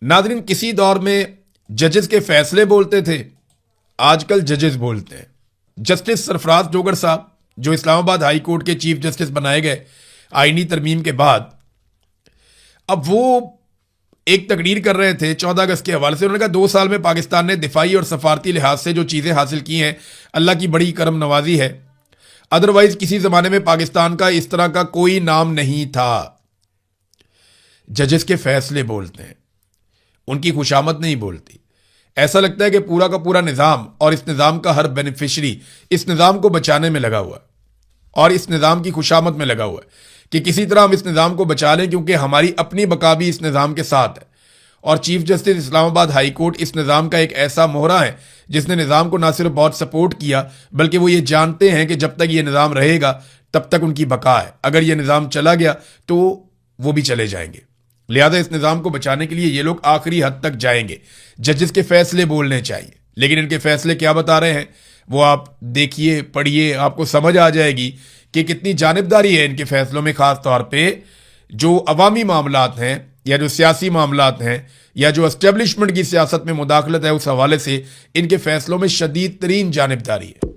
ناظرین، کسی دور میں ججز کے فیصلے بولتے تھے، آج کل ججز بولتے ہیں۔ جسٹس سرفراز جوگر صاحب جو اسلام آباد ہائی کورٹ کے چیف جسٹس بنائے گئے آئینی ترمیم کے بعد، اب وہ ایک تقریر کر رہے تھے 14 اگست کے حوالے سے۔ انہوں نے کہا 2 سال میں پاکستان نے دفاعی اور سفارتی لحاظ سے جو چیزیں حاصل کی ہیں اللہ کی بڑی کرم نوازی ہے، ادروائز کسی زمانے میں پاکستان کا اس طرح کا کوئی نام نہیں تھا۔ ججز کے فیصلے بولتے ہیں، ان کی خوشامد نہیں بولتی۔ ایسا لگتا ہے کہ پورا کا پورا نظام اور اس نظام کا ہر بینیفیشری اس نظام کو بچانے میں لگا ہوا ہے اور اس نظام کی خوشامد میں لگا ہوا ہے کہ کسی طرح ہم اس نظام کو بچا لیں، کیونکہ ہماری اپنی بقا بھی اس نظام کے ساتھ ہے۔ اور چیف جسٹس اسلام آباد ہائی کورٹ اس نظام کا ایک ایسا مہرہ ہے جس نے نظام کو نہ صرف بہت سپورٹ کیا، بلکہ وہ یہ جانتے ہیں کہ جب تک یہ نظام رہے گا تب تک ان کی بقا ہے۔ اگر یہ نظام چلا گیا تو وہ بھی چلے جائیں گے، لہذا اس نظام کو بچانے کے لیے یہ لوگ آخری حد تک جائیں گے۔ ججز کے فیصلے بولنے چاہیے، لیکن ان کے فیصلے کیا بتا رہے ہیں وہ آپ دیکھیے، پڑھیے، آپ کو سمجھ آ جائے گی کہ کتنی جانبداری ہے ان کے فیصلوں میں، خاص طور پہ جو عوامی معاملات ہیں یا جو سیاسی معاملات ہیں یا جو اسٹیبلشمنٹ کی سیاست میں مداخلت ہے، اس حوالے سے ان کے فیصلوں میں شدید ترین جانبداری ہے۔